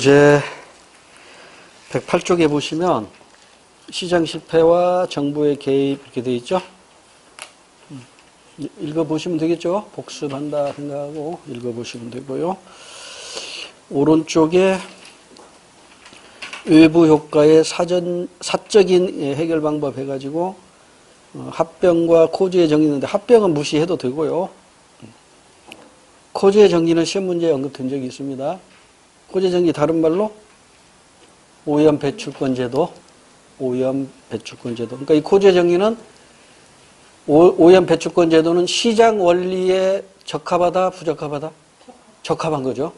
이제 108쪽에 보시면 시장 실패와 정부의 개입 이렇게 되어 있죠. 읽어보시면 되겠죠. 복습한다 생각하고 읽어보시면 되고요. 오른쪽에 외부 효과의 사적인 해결 방법 해가지고 합병과 코즈의 정리인데 합병은 무시해도 되고요. 코즈의 정리는 시험 문제에 언급된 적이 있습니다. 코즈의 정리 다른 말로 오염 배출권 제도, 그러니까 이 코즈의 정리는 오염 배출권 제도는 시장 원리에 적합하다, 부적합하다? 적합한 거죠.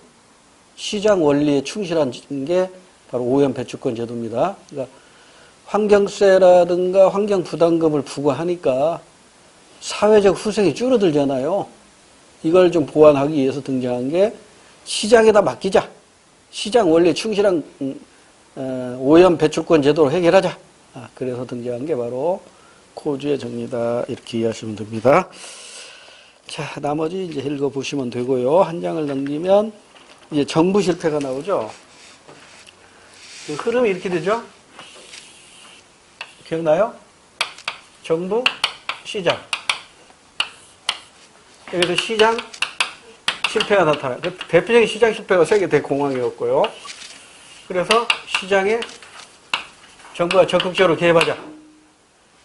시장 원리에 충실한 게 바로 오염 배출권 제도입니다. 그러니까 환경세라든가 환경 부담금을 부과하니까 사회적 후생이 줄어들잖아요. 이걸 좀 보완하기 위해서 등장한 게 시장에다 맡기자. 시장 원리에 충실한 오염 배출권 제도로 해결하자. 그래서 등장한 게 바로 코즈의 정리다. 이렇게 이해하시면 됩니다. 자, 나머지 이제 읽어보시면 되고요. 한 장을 넘기면 이제 정부 실패가 나오죠. 흐름이 이렇게 되죠. 기억나요? 정부, 시장. 여기서 시장 실패가 나타나요. 대표적인 시장 실패가 세계 대공황이었고요. 그래서 시장에 정부가 적극적으로 개입하자.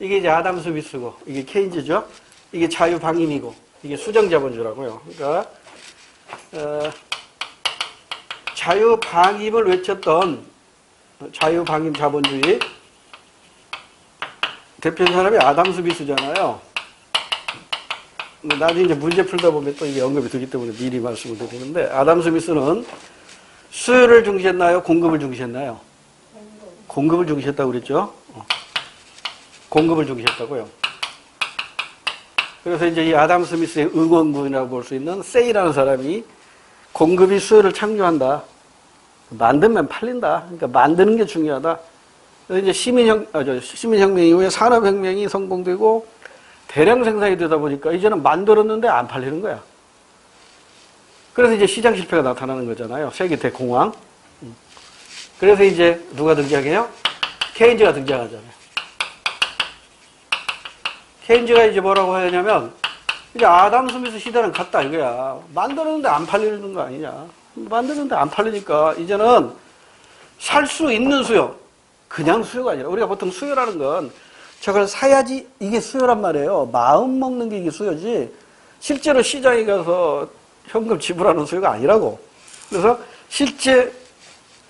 이게 이제 아담 스미스고, 이게 케인즈죠. 이게 자유방임이고, 이게 수정자본주라고요. 그러니까 자유방임을 외쳤던 자유방임 자본주의 대표인 사람이 아담 스미스잖아요. 나중에 이제 문제 풀다 보면 또 이게 언급이 되기 때문에 미리 말씀을 드리는데, 아담 스미스는 수요를 중시했나요? 공급을 중시했나요? 공급을 중시했다고 그랬죠? 공급을 중시했다고요. 그래서 이제 이 아담 스미스의 응원군이라고 볼 수 있는 세이라는 사람이 공급이 수요를 창조한다. 만들면 팔린다. 그러니까 만드는 게 중요하다. 그래서 이제 시민혁명 이후에 산업혁명이 성공되고 대량 생산이 되다 보니까 이제는 만들었는데 안 팔리는 거야. 그래서 이제 시장 실패가 나타나는 거잖아요. 세계 대공황. 그래서 이제 누가 등장해요? 케인즈가 등장하잖아요. 케인즈가 이제 뭐라고 하냐면, 이제 아담 스미스 시대는 갔다 이거야. 만들었는데 안 팔리는 거 아니냐. 만드는데 안 팔리니까 이제는 살 수 있는 수요. 그냥 수요가 아니라, 우리가 보통 수요라는 건 저걸 사야지 이게 수요란 말이에요. 마음 먹는 게 이게 수요지 실제로 시장에 가서 현금 지불하는 수요가 아니라고. 그래서 실제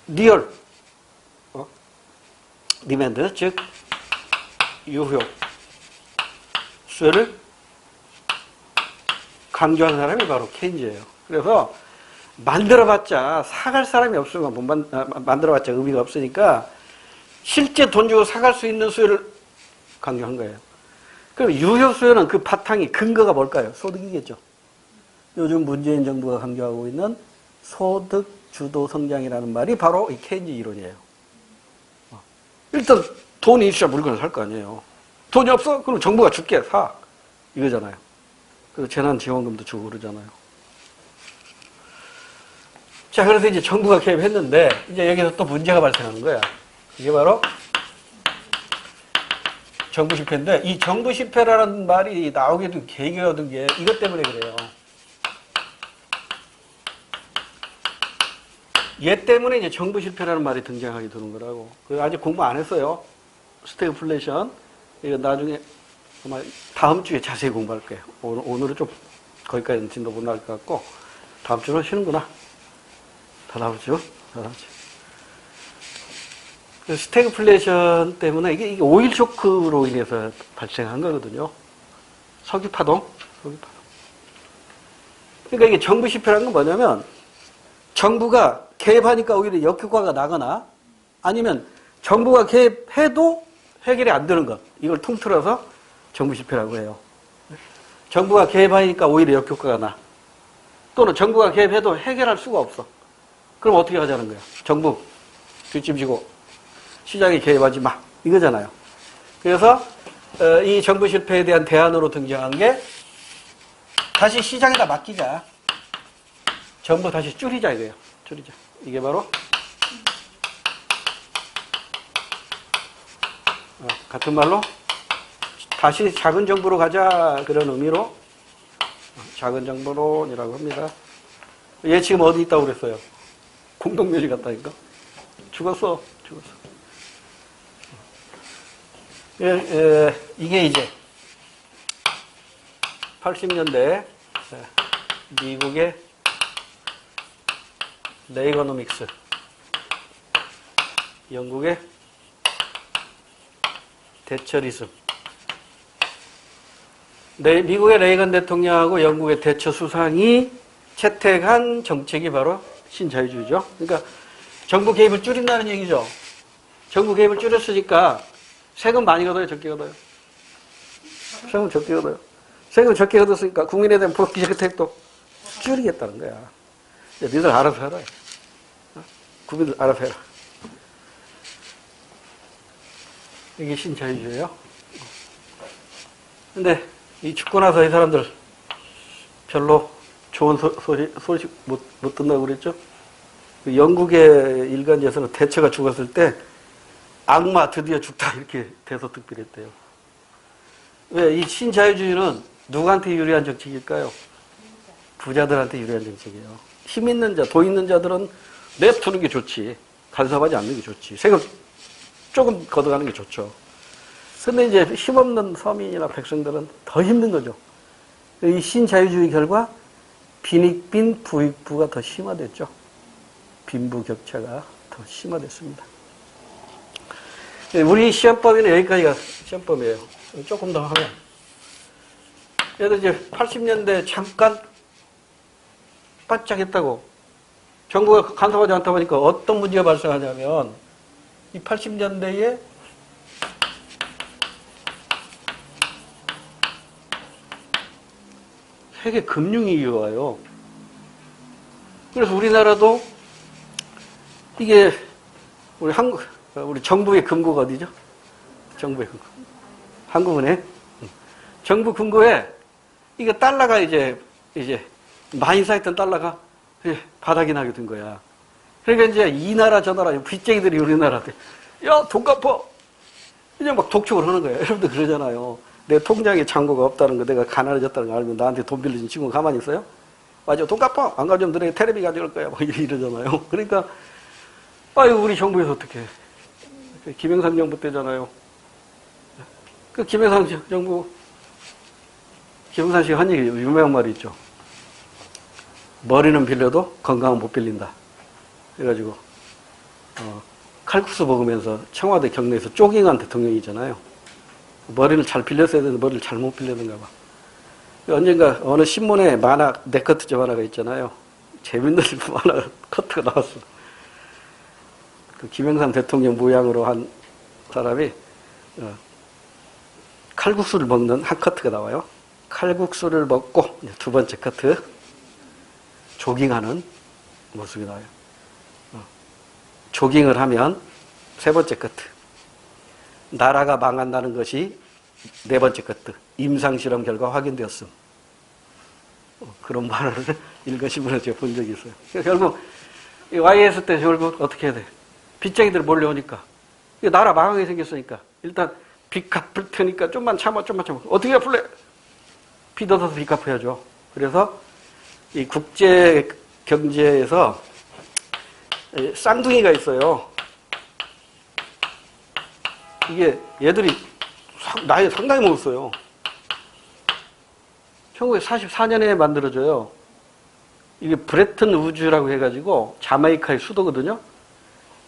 리얼 디맨드, 즉 유효 수요를 강조한 사람이 바로 케인즈예요. 그래서 만들어봤자 사갈 사람이 없으면 만들어봤자 의미가 없으니까 실제 돈 주고 사갈 수 있는 수요를 강조한 거예요. 그럼 유효 수요는 그 바탕이 근거가 뭘까요? 소득이겠죠. 요즘 문재인 정부가 강조하고 있는 소득 주도 성장이라는 말이 바로 이 케인즈 이론이에요. 일단 돈이 있어야 물건을 살 거 아니에요. 돈이 없어? 그럼 정부가 줄게, 사. 이거잖아요. 그래서 재난지원금도 주고 그러잖아요. 자, 그래서 이제 정부가 개입했는데, 이제 여기서 또 문제가 발생하는 거야. 이게 바로 정부 실패인데, 이 정부 실패라는 말이 나오게 된 계기가 얻은 게 이것 때문에 그래요. 얘 때문에 이제 정부 실패라는 말이 등장하게 되는 거라고. 아직 공부 안 했어요. 스태그플레이션. 이거 나중에 아마 다음 주에 자세히 공부할 거예요. 오늘은 좀 거기까지는 진도 못 나갈 것 같고, 다음 주는 쉬는구나. 다음 주. 스태그플레이션 때문에 이게 오일 쇼크로 인해서 발생한 거거든요. 석유파동. 그러니까 이게 정부 실패라는 건 뭐냐면, 정부가 개입하니까 오히려 역효과가 나거나, 아니면 정부가 개입해도 해결이 안 되는 것. 이걸 통틀어서 정부 실패라고 해요. 정부가 개입하니까 오히려 역효과가 나. 또는 정부가 개입해도 해결할 수가 없어. 그럼 어떻게 하자는 거야? 정부 뒷짐지고 시장에 개입하지 마. 이거잖아요. 그래서 이 정부 실패에 대한 대안으로 등장한 게 다시 시장에다 맡기자. 전부 다시 줄이자 이거예요. 줄이자. 이게 바로 같은 말로 다시 작은 정부로 가자 그런 의미로 작은 정부론이라고 합니다. 얘 지금 어디 있다고 그랬어요? 공동묘지 갔다니까. 죽었어. 이게 이제 80년대 미국의 레이거노믹스, 영국의 대처리즘. 미국의 레이건 대통령하고 영국의 대처 수상이 채택한 정책이 바로 신자유주의죠. 그러니까 정부 개입을 줄인다는 얘기죠. 정부 개입을 줄였으니까 세금 많이 걷어요, 적게 걷어요? 세금 적게 걷어요. 세금 적게 걷었으니까 국민에 대한 복지 혜택도 줄이겠다는 거야. 니들 알아서 해라. 국민들 알아서 해라. 이게 신자유주의예요. 근데 이 죽고 나서 이 사람들 별로 좋은 소식 못 듣는다고 그랬죠? 그 영국의 일간지에서는 대처가 죽었을 때 악마 드디어 죽다 이렇게 대서특필했대요. 왜? 이 신자유주의는 누구한테 유리한 정책일까요? 부자들한테 유리한 정책이에요. 힘 있는 자, 돈 있는 자들은 냅두는 게 좋지. 간섭하지 않는 게 좋지. 세금 조금 걷어가는 게 좋죠. 근데 이제 힘없는 서민이나 백성들은 더 힘든 거죠. 이 신자유주의 결과 빈익빈 부익부가 더 심화됐죠. 빈부격차가 더 심화됐습니다. 우리 시험범위는 여기까지가 시험범위예요. 조금 더 하면. 예를 들어 이제 80년대 잠깐 반짝했다고 정부가 간섭하지 않다 보니까 어떤 문제가 발생하냐면 이 80년대에 세계 금융위기가 와요. 그래서 우리나라도 이게 우리 정부의 금고가 어디죠? 정부의 금고. 한국은행. 정부 금고에 이거 달러가 이제 많이 쌓였던 달러가 바닥이 나게 된 거야. 그러니까 이제 이 나라 저 나라 빚쟁이들이 우리나라한테 야, 돈 갚아. 그냥 막 독촉을 하는 거예요. 여러분들 그러잖아요. 내 통장에 잔고가 없다는 거, 내가 가난해졌다는 거 알면 나한테 돈 빌려준 친구가 가만히 있어요? 맞아, 돈 갚아. 안 가져오면 너네 테레비 가져올 거야. 막 이러잖아요. 그러니까, 아유, 우리 정부에서 어떻게. 김영삼 정부 때잖아요. 그 김영삼 정부, 김영삼 씨가 한 얘기, 유명한 말이 있죠. 머리는 빌려도 건강은 못 빌린다. 그래가지고, 칼국수 먹으면서 청와대 경내에서 쪼깅한 대통령이잖아요. 머리를 잘 빌렸어야 되는데 머리를 잘못 빌렸는가 봐. 언젠가 어느 신문에 만화, 네커트제 만화가 있잖아요. 재밌는 만화 커트가 나왔어. 그 김영삼 대통령 모양으로 한 사람이 칼국수를 먹는 한 커트가 나와요. 칼국수를 먹고 두 번째 커트 조깅하는 모습이 나와요. 조깅을 하면 세 번째 커트 나라가 망한다는 것이 네 번째 커트 임상실험 결과 확인되었음. 그런 말을 일거신문에서 제가 본 적이 있어요. 결국 YS 때 결국 어떻게 해야 돼? 빚쟁이들 몰려오니까 나라 망하게 생겼으니까 일단 빚 갚을 테니까 좀만 참아. 어떻게 갚을래? 빚 얻어서 빚 갚아야죠. 그래서 이 국제 경제에서 쌍둥이가 있어요. 이게 얘들이 나이 상당히 먹었어요. 1944년에 만들어져요. 이게 브레튼 우즈라고 해가지고 자메이카의 수도거든요.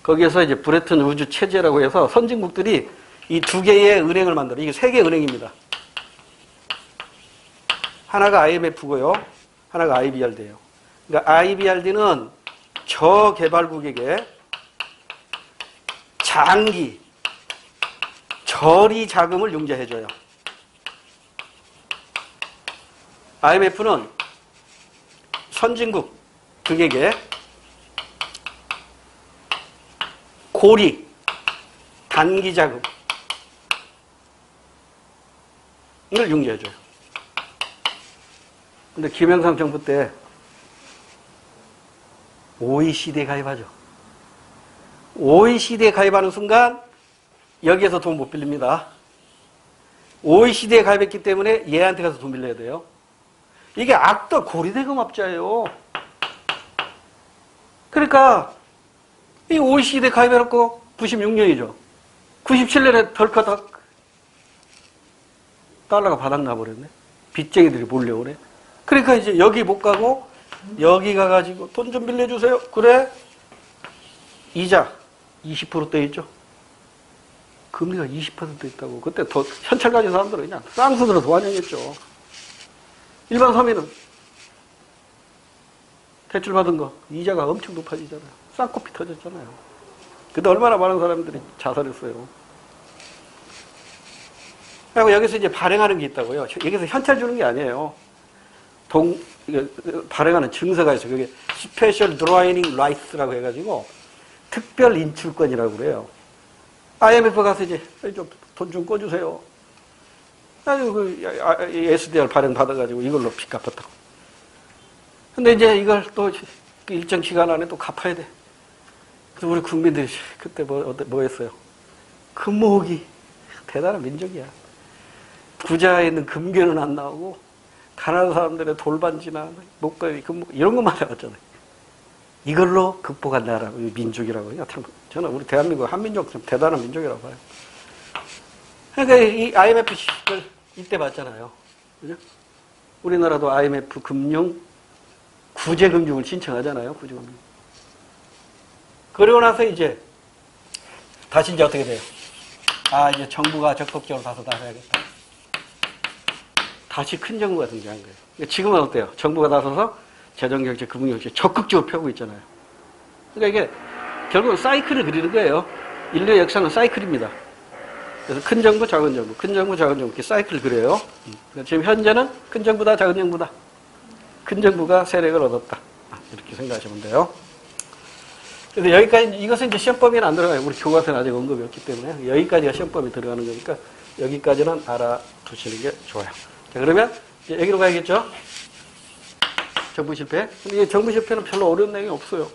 거기에서 이제 브레튼 우즈 체제라고 해서 선진국들이 이 두 개의 은행을 만들어요. 이게 세계 은행입니다. 하나가 IMF고요. 하나가 IBRD예요. 그러니까 IBRD는 저개발국에게 장기 저리 자금을 융자해줘요. IMF는 선진국 등에게 고리 단기 자금을 융자해줘요. 근데 김영삼 정부 때 OECD에 가입하죠. OECD에 가입하는 순간 여기에서 돈 못 빌립니다. OECD에 가입했기 때문에 얘한테 가서 돈 빌려야 돼요. 이게 악덕 고리대금업자예요. 그러니까 이 OECD에 가입해놓고 96년이죠. 97년에 덜커덕 달러가 바닥나 버렸네. 빚쟁이들이 몰려오래. 그러니까 이제 여기 못 가고 여기 가가지고 돈 좀 빌려주세요. 그래? 이자 20%대 있죠. 금리가 20% 있다고. 그때 더 현찰 가진 사람들은 그냥 쌍수들은 더 환영했죠. 일반 서민은 대출 받은 거 이자가 엄청 높아지잖아요. 쌍코피 터졌잖아요. 근데 얼마나 많은 사람들이 자살했어요. 그리고 여기서 이제 발행하는 게 있다고요. 여기서 현찰 주는 게 아니에요. 발행하는 증서가 있어요. 그게 Special Drawing Rights라고 해가지고 특별 인출권이라고 그래요. IMF 가서 이제 돈 좀 꿔주세요. 아주 SDR 발행 받아가지고 이걸로 빚 갚았다고. 근데 이제 이걸 또 일정 기간 안에 또 갚아야 돼. 그래서 우리 국민들이 그때 뭐 했어요? 금모으기. 대단한 민족이야. 부자에 있는 금괴는 안 나오고 가난한 사람들의 돌반지나 목걸이, 금목 이런 것만 해왔잖아요. 이걸로 극복한 나라, 민족이라고 해요. 저는 우리 대한민국 한민족 참 대단한 민족이라고 봐요. 그러니까 이 IMF를 이때 봤잖아요. 그죠? 우리나라도 IMF 금융 구제금융을 신청하잖아요. 구제금융. 그러고 나서 이제 다시 이제 어떻게 돼요? 아, 이제 정부가 적극적으로 나서야겠다. 다시 큰 정부가 등장한 거예요. 그러니까 지금은 어때요? 정부가 나서서 재정경제, 금융정책 적극적으로 펴고 있잖아요. 그러니까 이게 결국은 사이클을 그리는 거예요. 인류의 역사는 사이클입니다. 그래서 큰 정부, 작은 정부, 큰 정부, 작은 정부 이렇게 사이클을 그려요. 그러니까 지금 현재는 큰 정부다, 작은 정부다. 큰 정부가 세력을 얻었다. 이렇게 생각하시면 돼요. 그래서 여기까지, 이것은 이제 시험범위는 안 들어가요. 우리 교과서는 아직 언급이 없기 때문에. 여기까지가 시험범위 들어가는 거니까 여기까지는 알아두시는 게 좋아요. 자, 그러면 이제 여기로 가야겠죠? 정부 실패. 근데 이 정부 실패는 별로 어려운 내용이 없어요.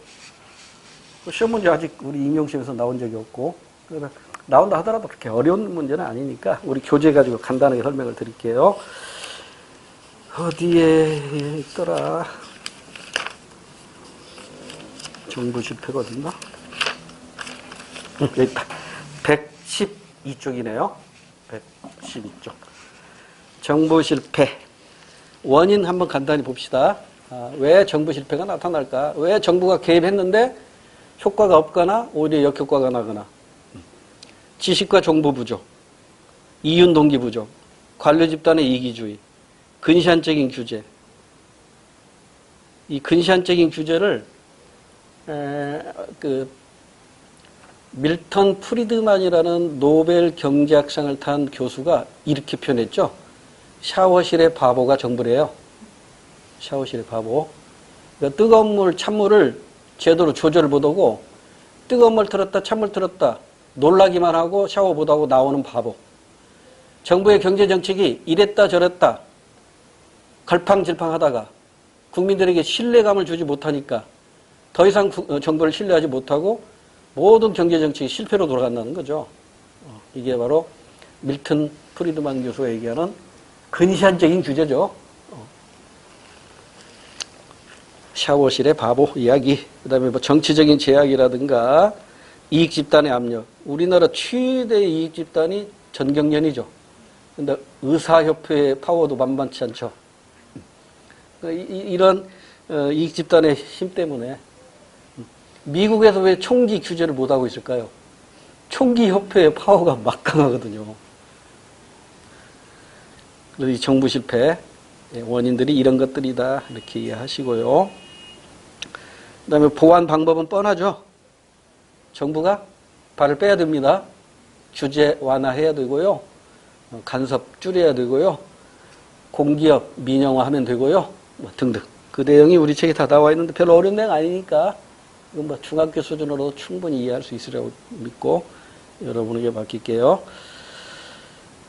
시험 문제 아직 우리 임용시험에서 나온 적이 없고, 그러면 나온다 하더라도 그렇게 어려운 문제는 아니니까 우리 교재 가지고 간단하게 설명을 드릴게요. 어디에 있더라? 정부 실패가 어딨나? 여기 있다. 112쪽이네요. 112쪽. 정부 실패. 원인 한번 간단히 봅시다. 왜 정부 실패가 나타날까? 왜 정부가 개입했는데 효과가 없거나 오히려 역효과가 나거나. 지식과 정보 부족, 이윤 동기 부족, 관료 집단의 이기주의, 근시안적인 규제. 이 근시안적인 규제를 밀턴 프리드만이라는 노벨 경제학상을 탄 교수가 이렇게 표현했죠. 샤워실의 바보가 정부래요. 샤워실의 바보. 그러니까 뜨거운 물, 찬물을 제대로 조절을 못하고 뜨거운 물 틀었다, 찬물 틀었다 놀라기만 하고 샤워 못하고 나오는 바보. 정부의 경제정책이 이랬다 저랬다 갈팡질팡하다가 국민들에게 신뢰감을 주지 못하니까 더 이상 정부를 신뢰하지 못하고 모든 경제정책이 실패로 돌아간다는 거죠. 이게 바로 밀턴 프리드만 교수가 얘기하는 근시안적인 규제죠. 샤워실의 바보 이야기. 그 다음에 뭐 정치적인 제약이라든가 이익집단의 압력. 우리나라 최대 이익집단이 전경련이죠. 근데 의사협회의 파워도 만만치 않죠. 이런 이익집단의 힘 때문에 미국에서 왜 총기 규제를 못하고 있을까요? 총기협회의 파워가 막강하거든요. 그래서 이 정부 실패 원인들이 이런 것들이다 이렇게 이해하시고요. 그 다음에 보완 방법은 뻔하죠. 정부가 발을 빼야 됩니다. 규제 완화해야 되고요. 간섭 줄여야 되고요. 공기업 민영화하면 되고요. 뭐 등등. 그 내용이 우리 책에 다 나와 있는데 별로 어려운 내용 아니니까 이건 뭐 중학교 수준으로도 충분히 이해할 수 있으라고 믿고 여러분에게 맡길게요.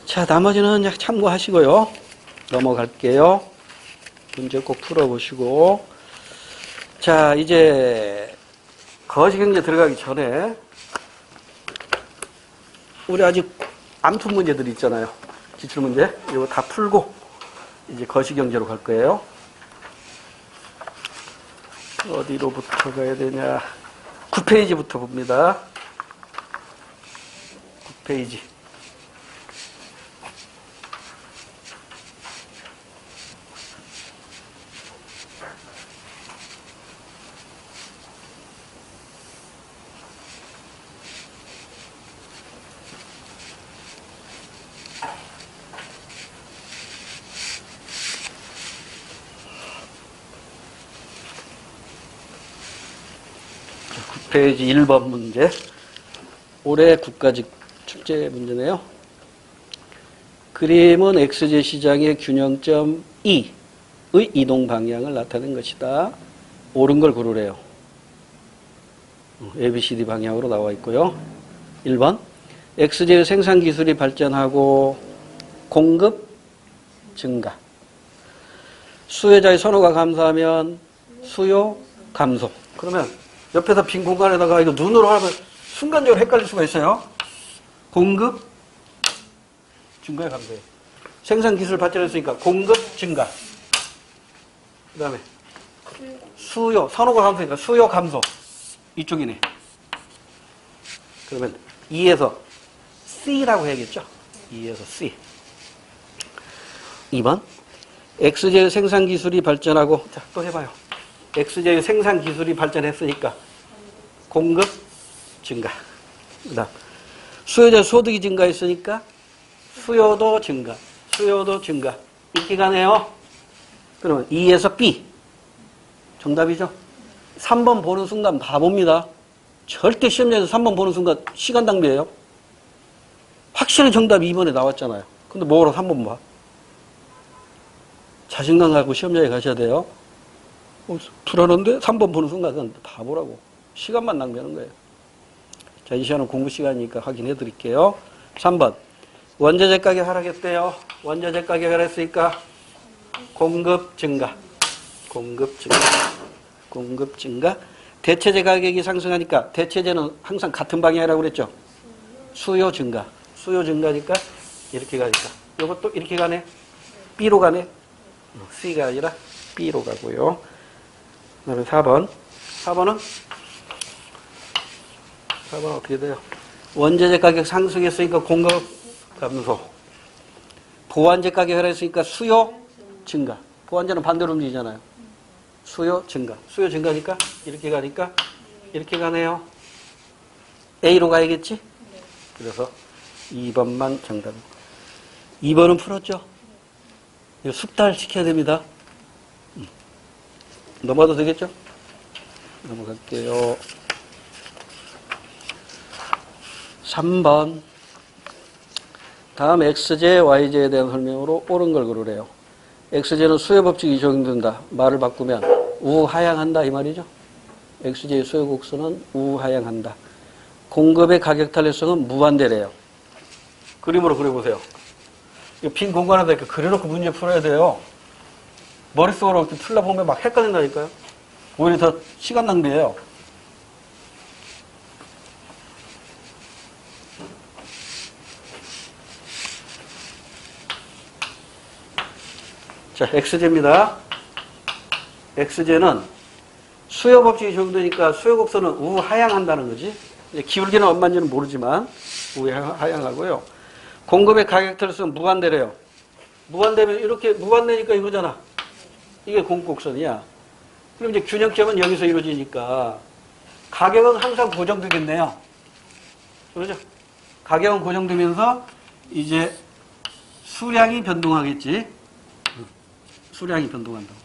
자, 나머지는 참고하시고요. 넘어갈게요. 문제 꼭 풀어보시고. 자, 이제 거시경제 들어가기 전에 우리 아직 안 푼 문제들이 있잖아요. 기출문제. 이거 다 풀고 이제 거시경제로 갈 거예요. 어디로부터 가야 되냐. 9페이지부터 봅니다. 9페이지. 페이지 1번 문제. 올해 국가직 출제 문제네요. 그림은 XZ 시장의 균형점 E의 이동 방향을 나타낸 것이다. 옳은 걸 고르래요. ABCD 방향으로 나와 있고요. 1번. XZ의 생산 기술이 발전하고 공급 증가. 수요자의 선호가 감소하면 수요 감소. 그러면 옆에서 빈 공간에다가 이거 눈으로 하면 순간적으로 헷갈릴 수가 있어요. 공급 증가에 감소해요. 생산 기술 발전했으니까 공급 증가. 그 다음에 수요, 선호가 감소니까 수요 감소. 이쪽이네. 그러면 E에서 C라고 해야겠죠. E에서 C. 2번. XJ의 생산 기술이 발전하고, 자, 또 해봐요. XJ의 생산 기술이 발전했으니까 공급 증가. 그 다음 수요자 소득이 증가했으니까 수요도 증가. 수요도 증가. 이렇게 가네요. 그러면 E에서 B. 정답이죠. 3번 보는 순간 바보입니다. 절대 시험장에서 3번 보는 순간 시간 낭비예요. 확실히 정답이 2번에 나왔잖아요. 근데 뭐로 3번 봐? 자신감 갖고 시험장에 가셔야 돼요. 불안한데 3번 보는 순간 그건 바보라고. 시간만 낭비하는 거예요. 자, 이 시간은 공부 시간이니까 확인해 드릴게요. 3번. 원자재 가격 하락했대요. 원자재 가격 하락했으니까 공급 증가. 공급 증가. 공급 증가. 대체재 가격이 상승하니까 대체재는 항상 같은 방향이라고 그랬죠. 수요 증가. 수요 증가니까 이렇게 가니까. 이것도 이렇게 가네. B로 가네. C가 아니라 B로 가고요. 그다음에 4번. 4번은 어떻게 돼요? 원자재 가격 상승했으니까 공급 감소. 보완재 가격 하락했으니까 수요 증가. 보완재는 반대로 움직이잖아요. 수요 증가. 수요 증가니까 이렇게 가니까 이렇게 가네요. A로 가야겠지? 그래서 2번만 정답입니다. 2번은 풀었죠? 이거 숙달 시켜야 됩니다. 넘어가도 되겠죠? 넘어갈게요. 3번. 다음 XJ, YJ에 대한 설명으로 옳은 걸 고르래요. XJ는 수요법칙이 적용된다. 말을 바꾸면 우하향한다 이 말이죠. XJ 수요곡선은 우하향한다. 공급의 가격 탄력성은 무한대래요. 그림으로 그려보세요. 빈 공간에다 이렇게 그려놓고 문제 풀어야 돼요. 머릿속으로 이렇게 풀려보면 막 헷갈린다니까요. 오히려 더 시간 낭비예요. 자, XJ입니다. XJ는 수요법칙이 적용되니까 수요곡선은 우하향한다는 거지. 기울기는 얼마인지는 모르지만 우하향하고요. 공급의 가격 탄력성은 무한대래요. 무한대면 이렇게 무한대니까 이거잖아. 이게 공급곡선이야. 그럼 이제 균형점은 여기서 이루어지니까 가격은 항상 고정되겠네요. 그러죠? 가격은 고정되면서 이제 수량이 변동하겠지. 수량이 변동한다고.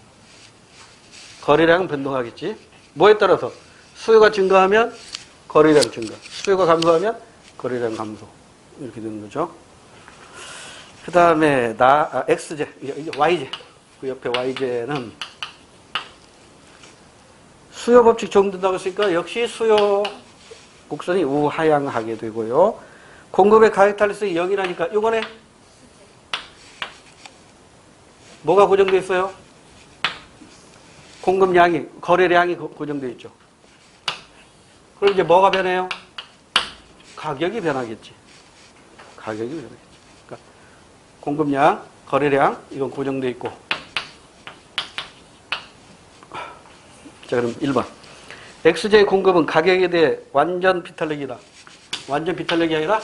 거래량은 변동하겠지. 뭐에 따라서? 수요가 증가하면 거래량 증가. 수요가 감소하면 거래량 감소. 이렇게 되는 거죠. 그 다음에 XJ, 이게 YJ. 그 옆에 YJ는 수요 법칙 적용된다고 했으니까 역시 수요 곡선이 우하향하게 되고요. 공급의 가격 탄력성이 0이라니까 이번에 뭐가 고정되어 있어요? 공급량이, 거래량이 고정되어 있죠. 그럼 이제 뭐가 변해요? 가격이 변하겠지. 가격이 변하겠죠. 그러니까 공급량, 거래량 이건 고정돼 있고. 자, 그럼 1번. XJ 공급은 가격에 대해 완전 비탄력이다. 완전 비탄력이 아니라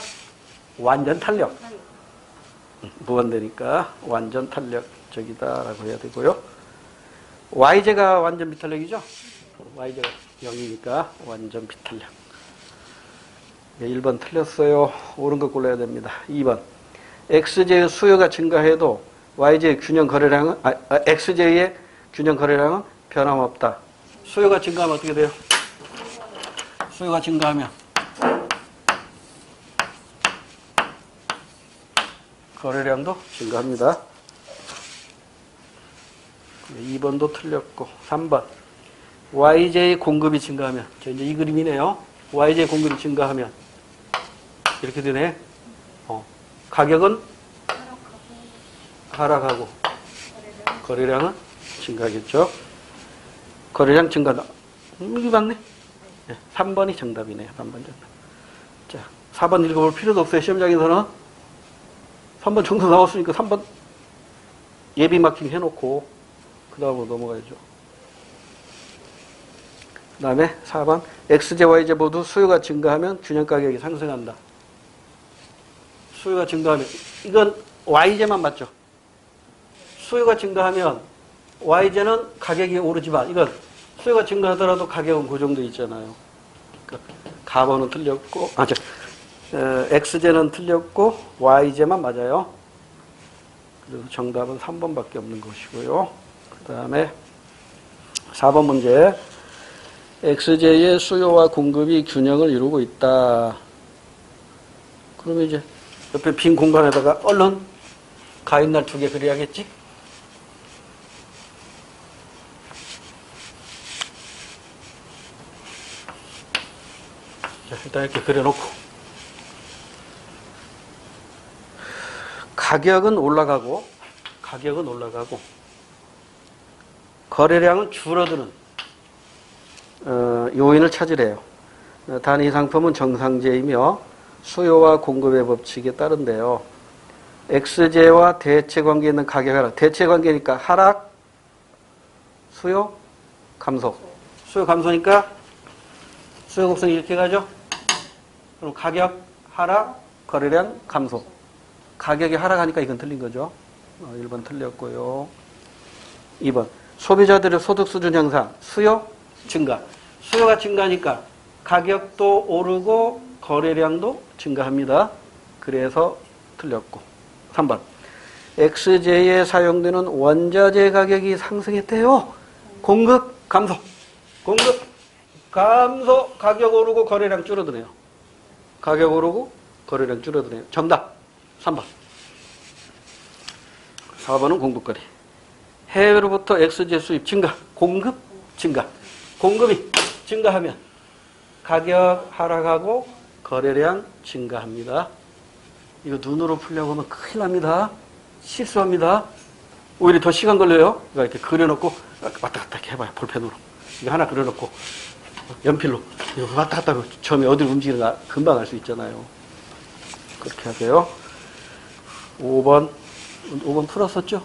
완전 탄력. 무한대니까 완전 탄력적이다라고 해야 되고요. YJ가 완전 비탄력이죠. YJ가 0이니까 완전 비탄력. 네, 1번 틀렸어요. 옳은 거 골라야 됩니다. 2번. XJ의 수요가 증가해도 YJ의 균형 거래량은 XJ의 균형 거래량은 변함없다. 수요가 증가하면 어떻게 돼요? 수요가 증가하면 거래량도 증가합니다. 2번도 틀렸고 3번. YJ 공급이 증가하면 이제 이 그림이네요. YJ 공급이 증가하면 이렇게 되네. 가격은 하락하고 거래량은 증가하겠죠. 거래량 증가다. 이게 맞네. 네, 3번이 정답이네요. 3번 정답. 자, 4번 읽어볼 필요도 없어요. 시험장에서는 3번 정답 나왔으니까 3번 예비 마킹 해놓고 그 다음으로 넘어가야죠. 그 다음에 4번 XJ, YJ 모두 수요가 증가하면 균형 가격이 상승한다. 수요가 증가하면 이건 YJ만 맞죠? 수요가 증가하면 YJ는 가격이 오르지만 이건 수요가 증가하더라도 가격은 고정되어 있잖아요. 그러니까 가번은 틀렸고 XJ는 틀렸고 YJ만 맞아요. 그래서 정답은 3번밖에 없는 것이고요. 그 다음에 4번 문제. XJ의 수요와 공급이 균형을 이루고 있다. 그러면 이제 옆에 빈 공간에다가 얼른 가인날 2개 그려야겠지? 자, 일단 이렇게 그려놓고 가격은 올라가고 거래량은 줄어드는 요인을 찾으래요. 단위 상품은 정상제이며 수요와 공급의 법칙에 따른데요. XJ와 대체 관계에 있는 가격 하락. 대체 관계니까 하락, 수요, 감소. 수요 감소니까 수요 곡선이 이렇게 가죠. 그럼 가격 하락, 거래량 감소. 가격이 하락하니까 이건 틀린 거죠. 1번 틀렸고요. 2번. 소비자들의 소득 수준 향상, 수요 증가. 수요가 증가하니까 가격도 오르고 거래량도 증가합니다. 그래서 틀렸고. 3번. XJ에 사용되는 원자재 가격이 상승했대요. 공급 감소. 공급 감소. 가격 오르고 거래량 줄어드네요. 가격 오르고 거래량 줄어드네요. 정답 3번. 4번은 공급거래. 해외로부터 XJ 수입 증가. 공급 증가. 공급이 증가하면 가격 하락하고 거래량 증가합니다. 이거 눈으로 풀려고 하면 큰일 납니다. 실수합니다. 오히려 더 시간 걸려요. 이렇게 그려놓고 왔다 갔다 이렇게 해봐요. 볼펜으로. 이거 하나 그려놓고 연필로 이거 왔다 갔다 하고 처음에 어디로 움직이는가 금방 알 수 있잖아요. 그렇게 하세요. 5번 풀었었죠?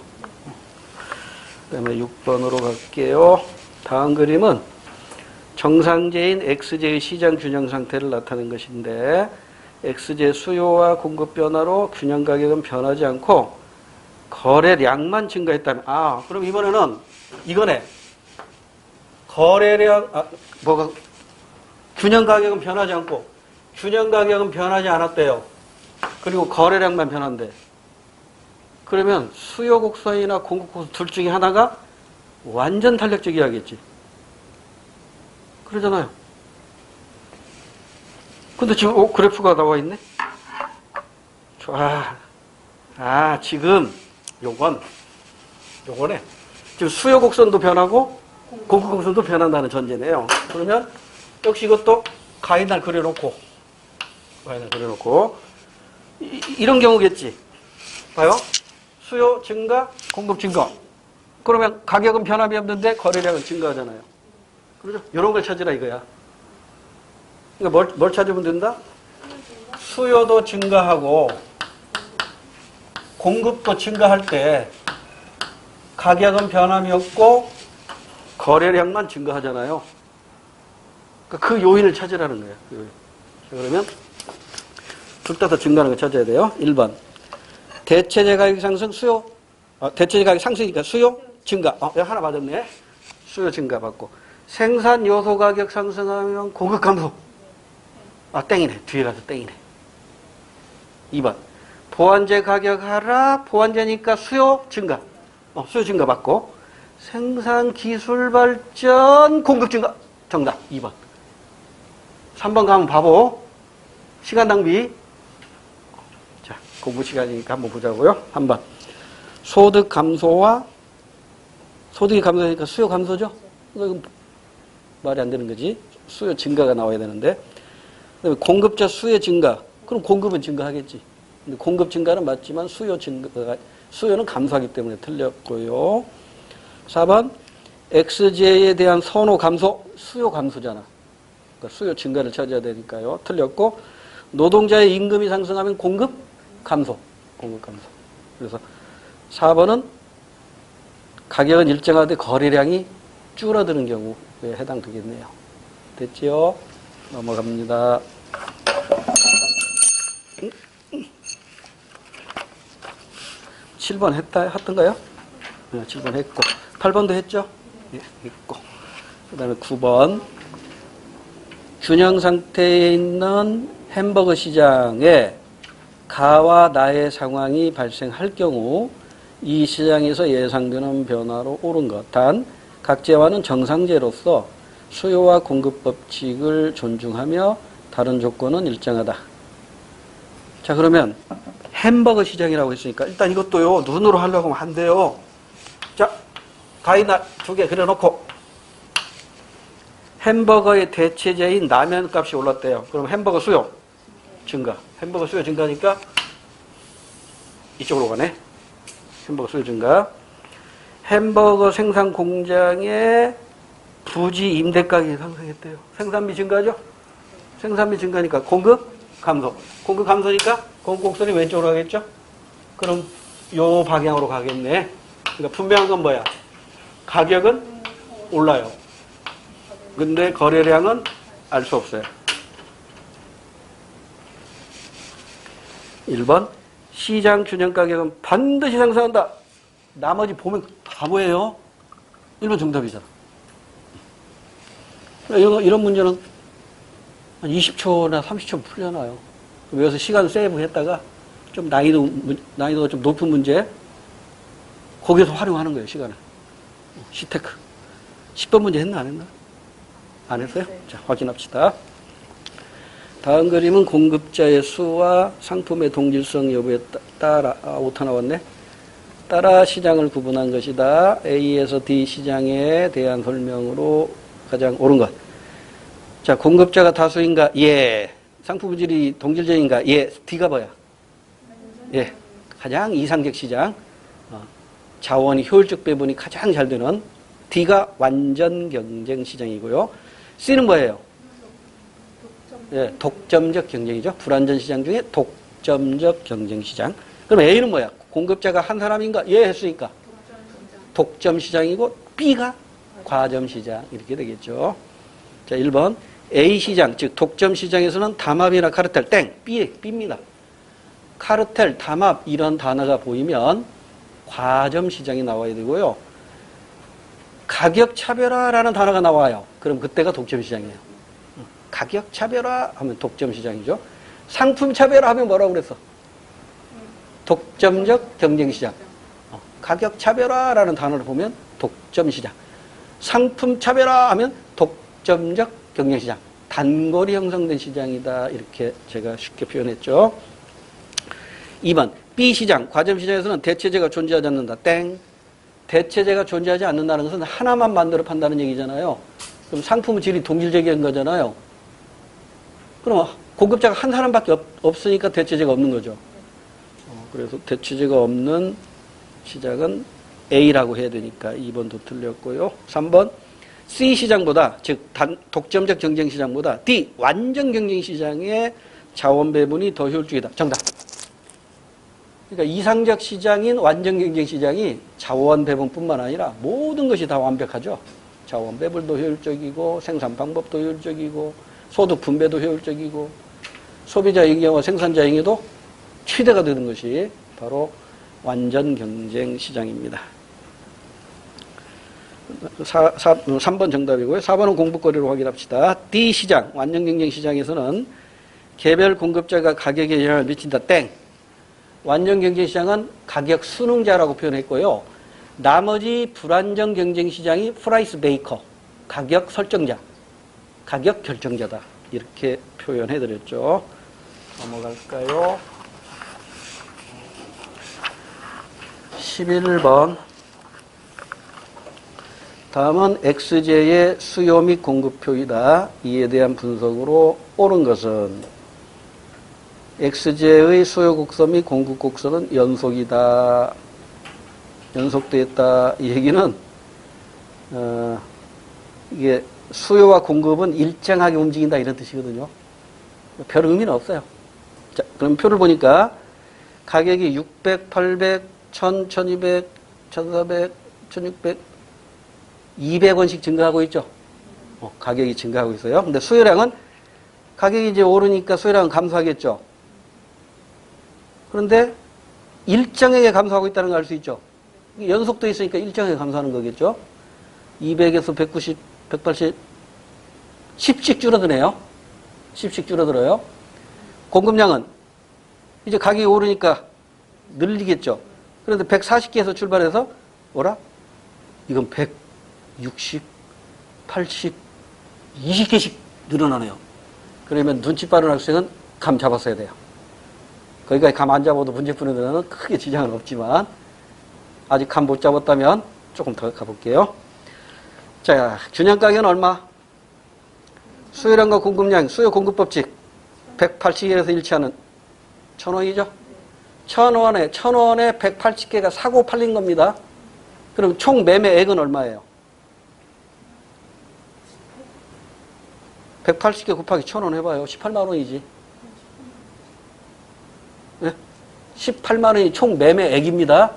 그 다음에 6번으로 갈게요. 다음 그림은 정상제인 XJ의 시장 균형 상태를 나타낸 것인데 XJ 수요와 공급 변화로 균형 가격은 변하지 않고 거래량만 증가했다면 그럼 이번에는 이거네. 거래량 균형 가격은 변하지 않고 균형 가격은 변하지 않았대요. 그리고 거래량만 변한대. 그러면 수요 곡선이나 공급 곡선 둘 중에 하나가 완전 탄력적이야겠지. 그러잖아요. 근데 지금 그래프가 나와 있네. 좋아. 지금 요거네. 지금 수요 곡선도 변하고 공급 곡선도 변한다는 전제네요. 그러면 역시 이것도 가이날 그려놓고 이런 경우겠지. 봐요. 수요 증가, 공급 증가. 그러면 가격은 변함이 없는데 거래량은 증가하잖아요. 그렇죠? 이런 걸 찾으라 이거야. 그러니까 뭘 찾으면 된다? 수요도 증가하고 공급도 증가할 때 가격은 변함이 없고 거래량만 증가하잖아요. 그러니까 그 요인을 찾으라는 거예요. 그 요인. 자, 그러면 둘 다 더 증가하는 거 찾아야 돼요. 1번. 대체재 가격 상승, 수요. 대체재 가격 상승이니까 수요 증가. 여기 하나 맞았네. 수요 증가 받고. 생산 요소 가격 상승하면 공급 감소. 땡이네. 뒤에 가서 땡이네. 2번. 보완제 가격 하락. 보완제니까 수요 증가. 수요 증가 받고. 생산 기술 발전 공급 증가. 정답. 2번. 3번 가면 바보. 시간 낭비. 자, 공부 시간이니까 한번 보자고요. 3번. 소득 감소와 소득이 감소하니까 수요 감소죠? 이건 말이 안 되는 거지. 수요 증가가 나와야 되는데. 그다음에 공급자 수의 증가. 그럼 공급은 증가하겠지. 근데 공급 증가는 맞지만 수요는 감소하기 때문에 틀렸고요. 4번. XJ에 대한 선호 감소. 수요 감소잖아. 그러니까 수요 증가를 찾아야 되니까요. 틀렸고. 노동자의 임금이 상승하면 공급 감소. 공급 감소. 그래서 4번은 가격은 일정하되 거래량이 줄어드는 경우에 해당되겠네요. 됐지요? 넘어갑니다. 7번 했던가요? 네, 7번 했고. 8번도 했죠? 네, 했고. 그 다음에 9번. 균형 상태에 있는 햄버거 시장에 가와 나의 상황이 발생할 경우 이 시장에서 예상되는 변화로 옳은 것. 단, 각재와는 정상제로서 수요와 공급 법칙을 존중하며 다른 조건은 일정하다. 자, 그러면 햄버거 시장이라고 했으니까 일단 이것도요, 눈으로 하려고 하면 안 돼요. 자, 가위나 2개 그려놓고 햄버거의 대체제인 라면 값이 올랐대요. 그럼 햄버거 수요 증가. 햄버거 수요 증가니까 이쪽으로 가네. 햄버거 수요 증가. 햄버거 생산 공장의 부지 임대 가격이 상승했대요. 생산비 증가죠? 생산비 증가니까 공급 감소. 공급 감소니까 공급 곡선이 왼쪽으로 가겠죠? 그럼 요 방향으로 가겠네. 그러니까 분명한 건 뭐야? 가격은 올라요. 근데 거래량은 알 수 없어요. 1번. 시장 균형 가격은 반드시 상승한다. 나머지 보면 다 뭐예요? 1번 정답이잖아. 이런 문제는 한 20초나 30초 풀려나요. 여기서 시간 세이브 했다가 좀 난이도가 좀 높은 문제, 거기서 활용하는 거예요, 시간을. 시테크. 10번 문제 했나, 안 했나? 안 했어요? 네. 자, 확인합시다. 다음 그림은 공급자의 수와 상품의 동질성 여부에 따라, 오타 나왔네. 따라 시장을 구분한 것이다. A에서 D 시장에 대한 설명으로 가장 옳은 것. 자, 공급자가 다수인가? 예. 상품 질이 동질적인가? 예. D가 뭐야? 예. 가장 이상적 시장. 자원이 효율적 배분이 가장 잘 되는 D가 완전 경쟁 시장이고요. C는 뭐예요? 예, 독점적 경쟁이죠. 불완전 시장 중에 독점적 경쟁 시장. 그럼 A는 뭐야? 공급자가 한 사람인가? 예 했으니까 독점 시장이고 B가 과점 시장 이렇게 되겠죠. 자, 1번 A 시장 즉 독점 시장에서는 담합이나 카르텔 땡 B입니다. 카르텔, 담합 이런 단어가 보이면 과점 시장이 나와야 되고요. 가격 차별화라는 단어가 나와요. 그럼 그때가 독점 시장이에요. 가격 차별화 하면 독점 시장이죠. 상품 차별화 하면 뭐라고 그랬어? 독점적 경쟁 시장. 가격 차별화라는 단어를 보면 독점 시장. 상품 차별화 하면 독점적 경쟁 시장. 단거리 형성된 시장이다. 이렇게 제가 쉽게 표현했죠. 2번 B 시장, 과점 시장에서는 대체재가 존재하지 않는다. 땡. 대체재가 존재하지 않는다는 것은 하나만 만들어 판다는 얘기잖아요. 그럼 상품의 질이 동질적인 거잖아요. 그럼 공급자가 한 사람밖에 없으니까 대체재가 없는 거죠. 그래서 대체재가 없는 시장은 A라고 해야 되니까 2번도 틀렸고요. 3번 C 시장보다 즉 독점적 경쟁 시장보다 D 완전 경쟁 시장의 자원 배분이 더 효율적이다. 정답. 그러니까 이상적 시장인 완전 경쟁 시장이 자원 배분뿐만 아니라 모든 것이 다 완벽하죠. 자원 배분도 효율적이고 생산 방법도 효율적이고 소득 분배도 효율적이고 소비자 영역과 생산자 영역도 최대가 되는 것이 바로 완전 경쟁 시장입니다. 3번 정답이고요. 4번은 공급거래로 확인합시다. D 시장, 완전 경쟁 시장에서는 개별 공급자가 가격에 영향을 미친다. 땡. 완전 경쟁 시장은 가격 수능자라고 표현했고요. 나머지 불완전 경쟁 시장이 프라이스 메이커, 가격 설정자, 가격 결정자다. 이렇게 표현해드렸죠. 넘어갈까요? 11번. 다음은 XJ의 수요 및 공급표이다. 이에 대한 분석으로 옳은 것은 XJ의 수요 곡선 및 공급 곡선은 연속이다. 연속되었다. 이 얘기는 이게 수요와 공급은 일정하게 움직인다 이런 뜻이거든요. 별 의미는 없어요. 자, 그럼 표를 보니까 가격이 600, 800, 1000, 1200, 1400, 1600, 200원씩 증가하고 있죠. 가격이 증가하고 있어요. 근데 수요량은 가격이 이제 오르니까 수요량은 감소하겠죠. 그런데 일정하게 감소하고 있다는 걸 알 수 있죠. 연속돼 있으니까 일정하게 감소하는 거겠죠. 200에서 190, 180, 10씩 줄어드네요. 10씩 줄어들어요. 공급량은 이제 가격이 오르니까 늘리겠죠. 그런데 140개에서 출발해서 뭐라? 이건 160, 80, 20개씩 늘어나네요. 그러면 눈치 빠른 학생은 감 잡았어야 돼요. 거기까지 감 안 잡아도 문제푸는 데는 크게 지장은 없지만 아직 감 못 잡았다면 조금 더 가볼게요. 자, 균형 가격은 얼마? 수요량과 공급량, 수요 공급 법칙 180개에서 일치하는 1,000원이죠. 1,000원에 180개가 사고 팔린 겁니다. 그럼 총 매매액은 얼마예요? 180개 곱하기 1,000원 해봐요. 18만 원이지. 네? 18만 원이 총 매매액입니다.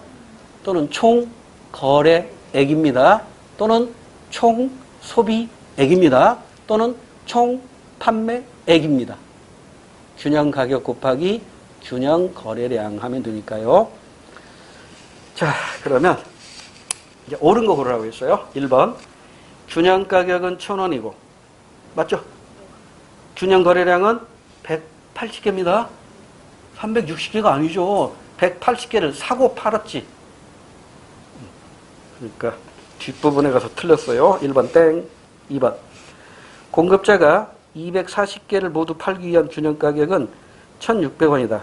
또는 총 거래액입니다. 또는 총 소비액입니다. 또는 총 판매액입니다. 균형 가격 곱하기 균형 거래량 하면 되니까요. 자, 그러면 이제 옳은 거 고르라고 했어요. 1번. 균형 가격은 1,000원이고. 맞죠? 균형 거래량은 180개입니다. 360개가 아니죠. 180개를 사고 팔았지. 그러니까 뒷부분에 가서 틀렸어요. 1번 땡. 2번. 공급자가 240개를 모두 팔기 위한 균형 가격은 1,600원이다.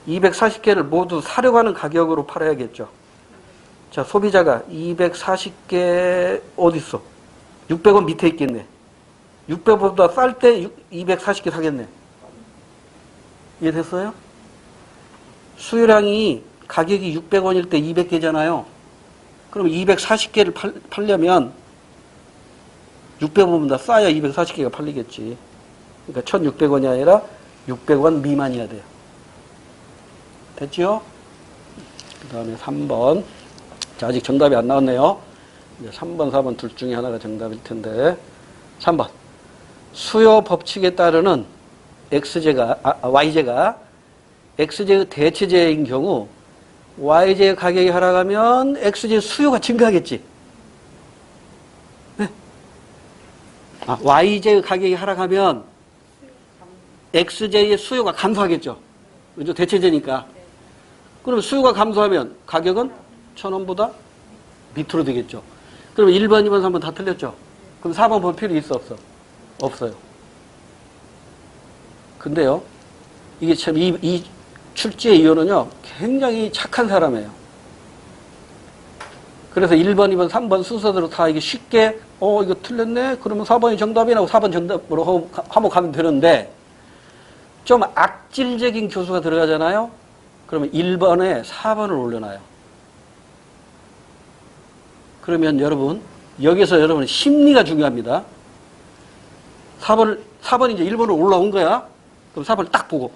240개를 모두 사려고 하는 가격으로 팔아야겠죠. 자, 소비자가 240개 어디 있어? 600원 밑에 있겠네. 600원보다 쌀 때 240개 사겠네. 이해됐어요? 수요량이 가격이 600원일 때 200개잖아요. 그럼 240개를 팔려면 600원보다 싸야 240개가 팔리겠지. 그러니까 1,600원이 아니라 600원 미만이어야 돼요. 됐죠? 그 다음에 3번. 자, 아직 정답이 안 나왔네요. 이제 3번, 4번 둘 중에 하나가 정답일 텐데. 3번. 수요 법칙에 따르는 YJ가 XJ의 대체제인 경우 YJ의 가격이 하락하면 XJ의 수요가 증가하겠지. 네. YJ의 가격이 하락하면 XJ의 수요가 감소하겠죠. 그죠? 대체제니까. 그럼 수요가 감소하면 가격은 1,000원보다 밑으로 되겠죠. 그럼 1번, 2번, 3번 다 틀렸죠. 그럼 4번 볼 필요 있어, 없어? 없어요. 근데요, 이게 참, 이 출제의 이유는요, 굉장히 착한 사람이에요. 그래서 1번, 2번, 3번 순서대로 다 이게 쉽게, 이거 틀렸네? 그러면 4번이 정답이라고 4번 정답으로 화목하면 되는데, 좀 악질적인 교수가 들어가잖아요? 그러면 1번에 4번을 올려놔요. 그러면 여러분, 여기서 여러분 심리가 중요합니다. 4번이 이제 1번으로 올라온 거야? 그럼 4번을 딱 보고,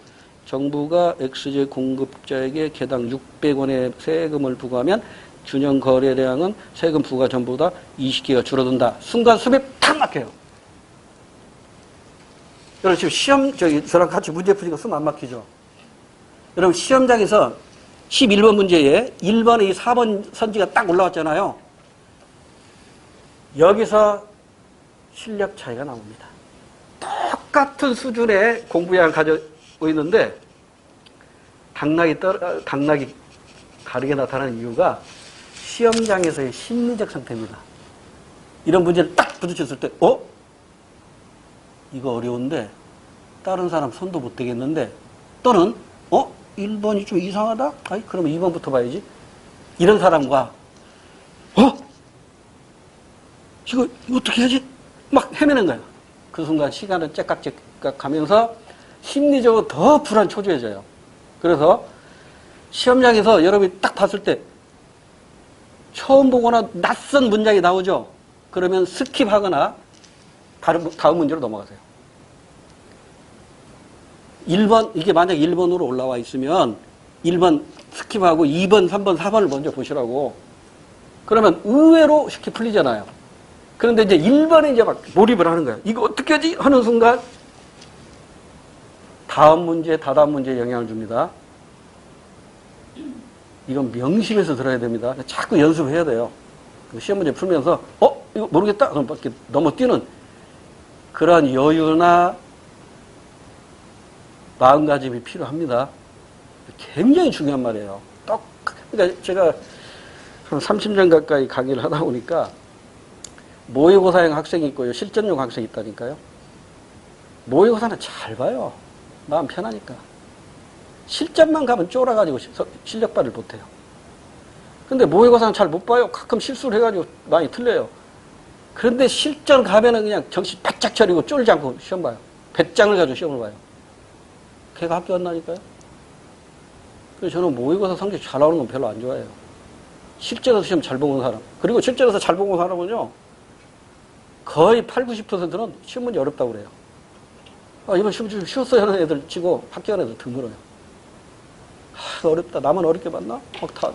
정부가 XJ 공급자에게 개당 600원의 세금을 부과하면 균형 거래량은 세금 부과 전보다 20개가 줄어든다. 순간 수입 탁 막혀요. 여러분 지금 저랑 같이 문제 푸니까 숨 안 막히죠? 여러분 시험장에서 11번 문제에 1번에 이 4번 선지가 딱 올라왔잖아요. 여기서 실력 차이가 나옵니다. 똑같은 수준의 공부량을 가지고 있는데 당락이 다르게 나타나는 이유가 시험장에서의 심리적 상태입니다. 이런 문제를 딱 부딪혔을 때 이거 어려운데 다른 사람 손도 못 대겠는데 또는 1번이 좀 이상하다? 그러면 2번부터 봐야지. 이런 사람과 이거 어떻게 해야지? 막 헤매는 거예요. 그 순간 시간은 째깍째깍 가면서 심리적으로 더 불안 초조해져요. 그래서 시험장에서 여러분이 딱 봤을 때 처음 보거나 낯선 문장이 나오죠. 그러면 스킵하거나 다음 문제로 넘어가세요. 1번, 이게 만약 1번으로 올라와 있으면 1번 스킵하고 2번, 3번, 4번을 먼저 보시라고. 그러면 의외로 쉽게 풀리잖아요. 그런데 이제 1번에 이제 막 몰입을 하는 거예요. 이거 어떻게 하지? 하는 순간 다음 문제, 다다음 문제에 영향을 줍니다. 이건 명심해서 들어야 됩니다. 자꾸 연습해야 돼요. 시험 문제 풀면서 이거 모르겠다. 그럼 이렇게 넘어뛰는 그러한 여유나 마음가짐이 필요합니다. 굉장히 중요한 말이에요. 그러니까 제가 한 30년 가까이 강의를 하다 보니까 모의고사형 학생이 있고요. 실전용 학생이 있다니까요. 모의고사는 잘 봐요. 마음 편하니까. 실전만 가면 쫄아가지고 실력 발휘를 못해요. 근데 모의고사는 잘 못 봐요. 가끔 실수를 해가지고 많이 틀려요. 그런데 실전 가면은 그냥 정신 바짝 차리고 쫄지 않고 시험 봐요. 배짱을 가지고 시험을 봐요. 걔가 학교 간다니까요. 그래서 저는 모의고사 성적 잘 나오는 건 별로 안 좋아해요. 실전에서 시험 잘 보는 사람. 그리고 실전에서 잘 보는 사람은요. 거의 80, 90%는 시험 문제 어렵다고 그래요. 이번 시험 좀 쉬웠어요 하는 애들 치고 합격하는 애들 드물어요. 어렵다. 나만 어렵게 봤나?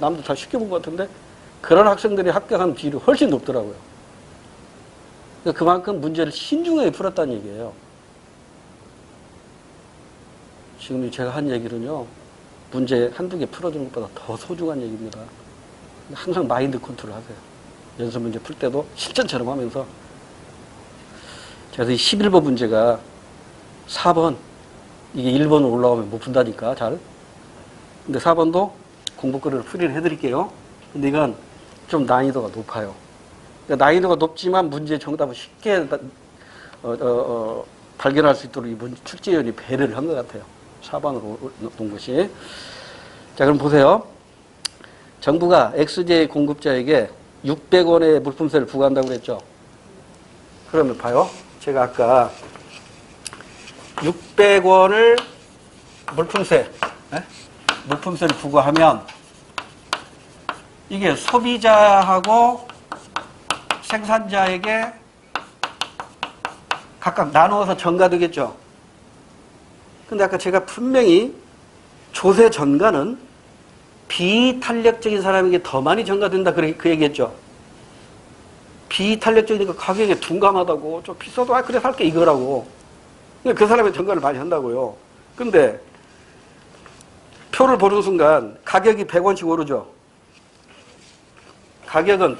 남들 다 쉽게 본 것 같은데 그런 학생들이 합격하는 비율이 훨씬 높더라고요. 그러니까 그만큼 문제를 신중하게 풀었다는 얘기예요. 지금 제가 한 얘기는요. 문제 한두 개 풀어주는 것보다 더 소중한 얘기입니다. 항상 마인드 컨트롤 하세요. 연습 문제 풀 때도 실전처럼 하면서. 그래서 이 11번 문제가 4번 이게 1번으로 올라오면 못 푼다니까 잘. 근데 4번도 공부거리를 풀이를 해드릴게요. 근데 이건 좀 난이도가 높아요. 그러니까 난이도가 높지만 문제의 정답을 쉽게 발견할 수 있도록 이 출제위원이 배려를 한 것 같아요. 4번으로 놓은 것이. 자, 그럼 보세요. 정부가 XJ 공급자에게 600원의 물품세를 부과한다고 그랬죠. 그러면 봐요. 제가 아까 600원을 물품세를 부과하면 이게 소비자하고 생산자에게 각각 나누어서 전가되겠죠. 근데 아까 제가 분명히 조세 전가는 비탄력적인 사람에게 더 많이 전가된다 그 얘기했죠. 비탄력적이니까 가격이 둔감하다고 좀 비싸도 그래 살게 이거라고. 그 사람의 전가를 많이 한다고요. 근데 표를 보는 순간 가격이 100원씩 오르죠. 가격은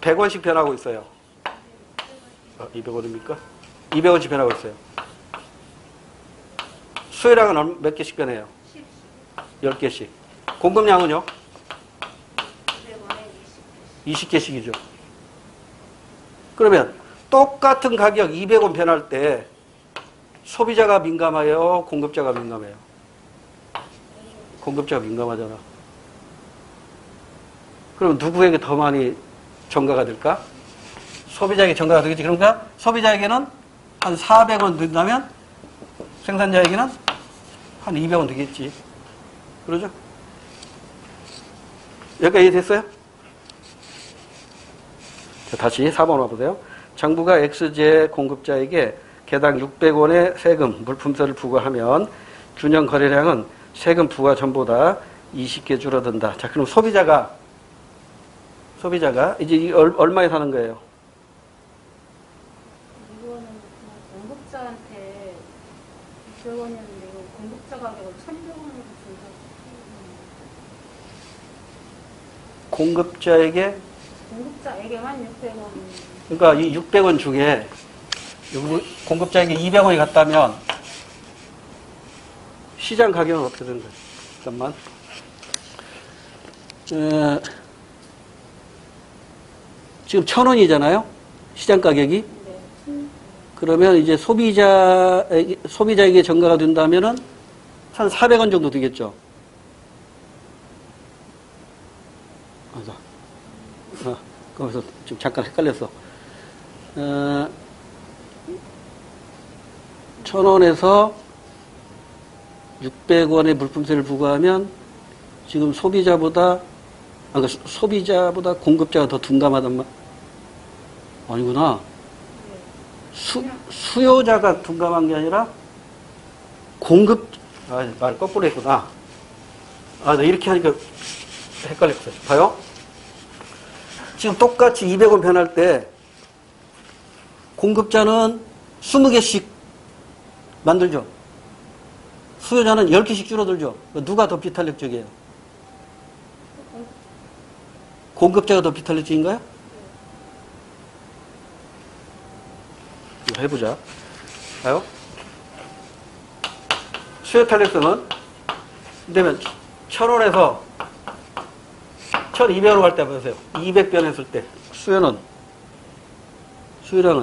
100원씩 변하고 있어요. 200원입니까? 200원씩 변하고 있어요. 수혜량은 몇 개씩 변해요? 10개씩. 공급량은요? 20개씩이죠. 그러면 똑같은 가격 200원 변할 때 소비자가 민감해요? 공급자가 민감해요? 공급자가 민감하잖아. 그럼 누구에게 더 많이 전가가 될까? 소비자에게 전가가 되겠지. 그러니까 소비자에게는 한 400원 든다면 생산자에게는 한 200원 되겠지. 그러죠? 여기까지 이해됐어요? 자, 다시 4번 와보세요. 정부가 XJ 공급자에게 개당 600원의 세금, 물품세를 부과하면 균형 거래량은 세금 부과 전보다 20개 줄어든다. 자, 그럼 소비자가 이제 얼마에 사는 거예요? 이거는 그냥 공급자한테 600원이었는데 이거 공급자 가격을 1,100원으로 준다. 공급자에게만 600원. 그러니까 이 600원 중에 공급자에게 200원이 갔다면 시장 가격은 어떻게 되는 거예요? 잠깐만. 지금 1,000원이잖아요? 시장 가격이. 네. 그러면 이제 소비자에게 전가가 된다면은 1,400원 정도 되겠죠? 맞아. 거기서 좀 잠깐 헷갈렸어. 1,000원에서 600원의 물품세를 부과하면 지금 소비자보다 공급자가 더 둔감하단 말 아니구나. 수요자가 둔감한 게 아니라 말 거꾸로 했구나. 나 이렇게 하니까 헷갈렸어요. 봐요. 지금 똑같이 200원 변할 때 공급자는 20개씩 만들죠. 수요자는 10개씩 줄어들죠. 누가 더 비탄력적이에요? 공급자가 더 비탄력적인가요? 이거 해보자. 봐요. 수요 탄력성은 그러면 1,000원에서 1,200원으로 갈 때 보세요. 200변 했을 때 수요량은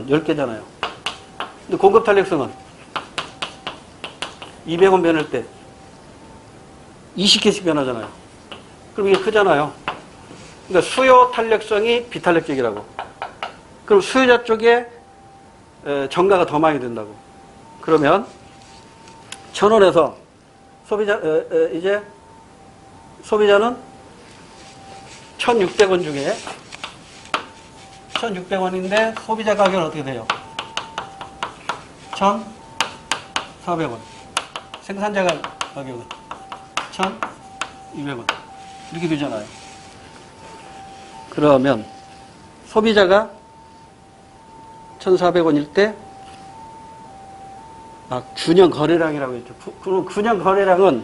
10개잖아요. 근데 공급 탄력성은 200원 변할 때 20개씩 변하잖아요. 그럼 이게 크잖아요. 그러니까 수요 탄력성이 비탄력적이라고. 그럼 수요자 쪽에 정가가 더 많이 된다고. 그러면 1,000원에서 이제 소비자는 1,600원 중에 1,600원인데 소비자 가격은 어떻게 돼요? 1,400원. 생산자 가격은 1,200원. 이렇게 되잖아요. 그러면 소비자가 1,400원일 때 균형 거래량이라고 했죠. 그럼 균형 거래량은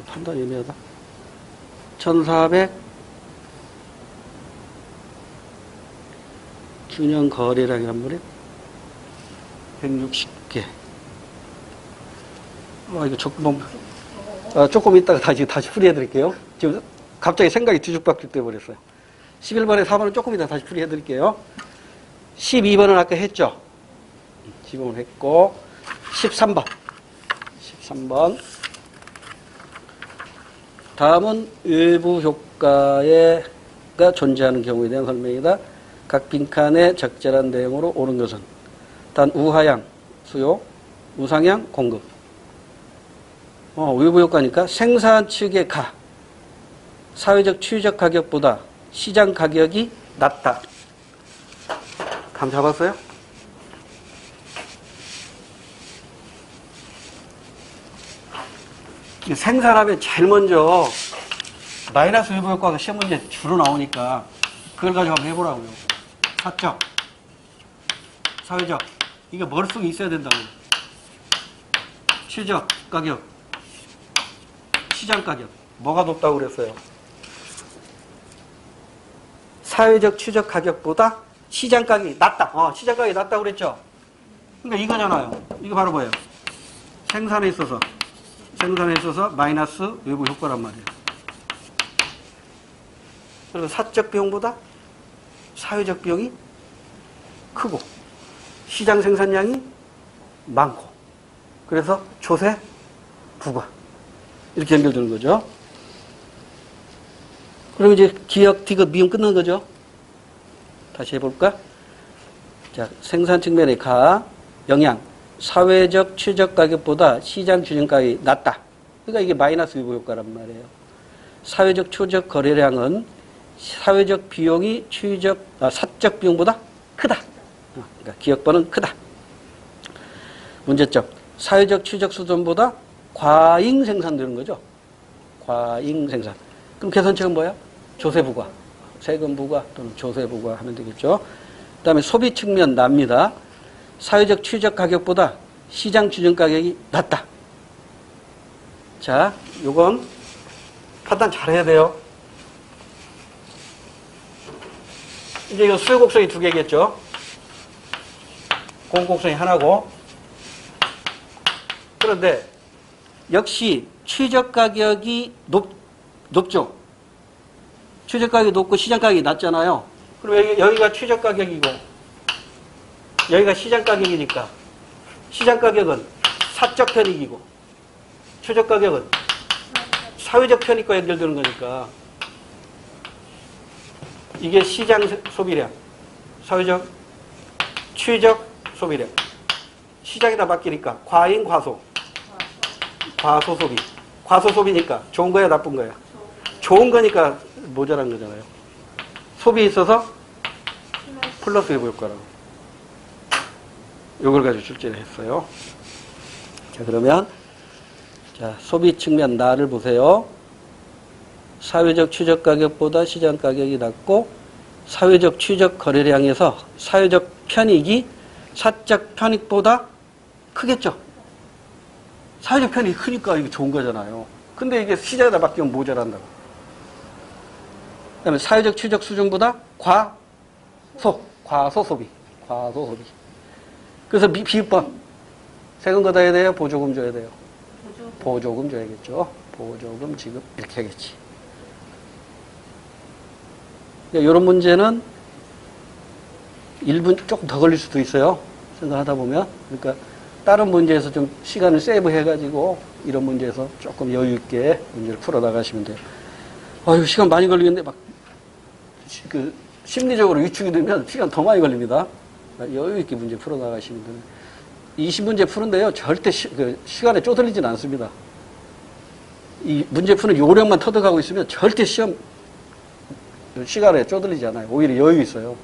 판단 애매하다. 1,400 균형 거래량이란 말이에요. 160개. 이거 조금 이따가 다시 풀이해 드릴게요. 지금 갑자기 생각이 뒤죽박죽 돼 버렸어요. 11번에 4번은 조금 이따 다시 풀이해 드릴게요. 12번은 아까 했죠. 12번 했고 13번. 다음은 외부 효과가 존재하는 경우에 대한 설명이다. 각 빈칸에 적절한 내용으로 옳은 것은 단 우하향 수요, 우상향 공급. 외부 효과니까 생산 측의 사회적 취유적 가격보다 시장 가격이 낮다. 감 잡았어요? 생산하면 제일 먼저 마이너스 외부 효과가 시험 문제 주로 나오니까 그걸 가지고 한번 해보라고요. 사적, 사회적, 이게 머릿속에 있어야 된다고요. 취적 가격, 시장 가격, 뭐가 높다고 그랬어요? 사회적 취적 가격보다 시장 가격이 낮다. 시장 가격이 낮다고 그랬죠? 그러니까 이거잖아요. 이거 바로 뭐예요? 생산에 있어서 마이너스 외부 효과란 말이에요. 그래서 사적 비용보다 사회적 비용이 크고 시장 생산량이 많고 그래서 조세 부과 이렇게 연결되는 거죠. 그럼 이제 기역, 디귿, 미음 끝난 거죠. 다시 해볼까? 자, 생산 측면의 영향, 사회적 최적 가격보다 시장 균형 가격이 낮다. 그러니까 이게 마이너스 외부 효과란 말이에요. 사회적 최적 거래량은 사회적 비용이 사적 비용보다 크다. 그러니까 기업번은 크다. 문제점. 사회적 취적 수준보다 과잉 생산되는 거죠. 과잉 생산. 그럼 개선책은 뭐야? 조세 부과. 세금 부과 또는 조세 부과 하면 되겠죠. 그 다음에 소비 측면 납니다. 사회적 취적 가격보다 시장 기준 가격이 낮다. 자, 요건 판단 잘 해야 돼요. 이제 이거 수요 곡선이 두 개겠죠. 공 곡선이 하나고. 그런데 역시 취적 가격이 높죠. 취적 가격이 높고 시장 가격이 낮잖아요. 그럼 여기가 취적 가격이고 여기가 시장 가격이니까 시장 가격은 사적 편익이고 최적 가격은 사회적 편익과 연결되는 거니까 이게 시장 소비량, 사회적 취적 소비량. 시장에다 맡기니까 과잉 과소, 과소 소비. 과소 소비니까 좋은 거야 나쁜 거야? 좋은 거니까 모자란 거잖아요. 소비에 있어서 플러스 외부 효과라고. 요걸 가지고 출제를 했어요. 자, 그러면 자, 소비 측면 나를 보세요. 사회적 취적 가격보다 시장 가격이 낮고 사회적 취적 거래량에서 사회적 편익이 사적 편익보다 크겠죠. 사회적 편익이 크니까 이게 좋은 거잖아요. 근데 이게 시장에다 맡기면 모자란다고. 그 다음에 사회적 취적 수준보다 과소 소비. 그래서 비유법. 세금 걷어야 돼요? 보조금 줘야 돼요? 보조금 줘야겠죠. 보조금 지급 이렇게 하겠지. 이런 문제는 1분 조금 더 걸릴 수도 있어요. 생각하다 보면. 그러니까 다른 문제에서 좀 시간을 세이브 해가지고 이런 문제에서 조금 여유 있게 문제를 풀어 나가시면 돼요. 아유, 시간 많이 걸리는데 막 심리적으로 위축이 되면 시간 더 많이 걸립니다. 여유 있게 문제 풀어 나가시면 돼요. 20문제 푸는데요. 절대 시간에 쪼들리진 않습니다. 이 문제 푸는 요령만 터득하고 있으면 절대 시험 시간에 쪼들리지 않아요. 오히려 여유 있어요.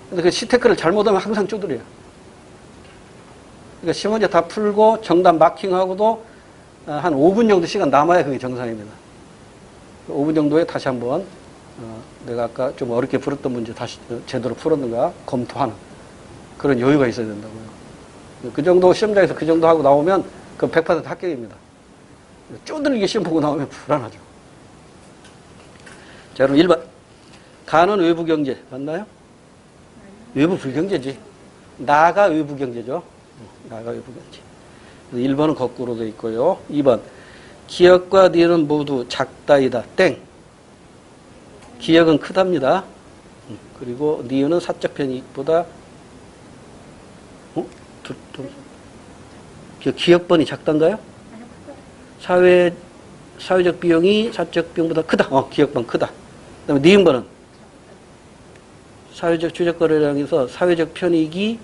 근데 그 시테크를 잘못하면 항상 쪼들려요. 그러니까 시험 문제 다 풀고 정답 마킹하고도 한 5분 정도 시간 남아야 그게 정상입니다. 5분 정도에 다시 한번 내가 아까 좀 어렵게 풀었던 문제 다시 제대로 풀었는가 검토하는 그런 여유가 있어야 된다고요. 그 정도 시험장에서 그 정도 하고 나오면 그건 100% 합격입니다. 쪼들리게 시험 보고 나오면 불안하죠. 자, 그럼 1번. 가는 외부 경제. 맞나요? 외부 불경제지. 나가 외부 경제죠. 나가 외부 경제. 1번은 거꾸로 되어 있고요. 2번. 기역과 니은 모두 작다이다. 땡. 기역은 크답니다. 그리고 니은은 사적 편익보다 기역번이 작단가요? 사회적 비용이 사적 비용보다 크다. 기역번 크다. 그 다음에 니은번은 사회적 취적 거래량에서 사회적 편익이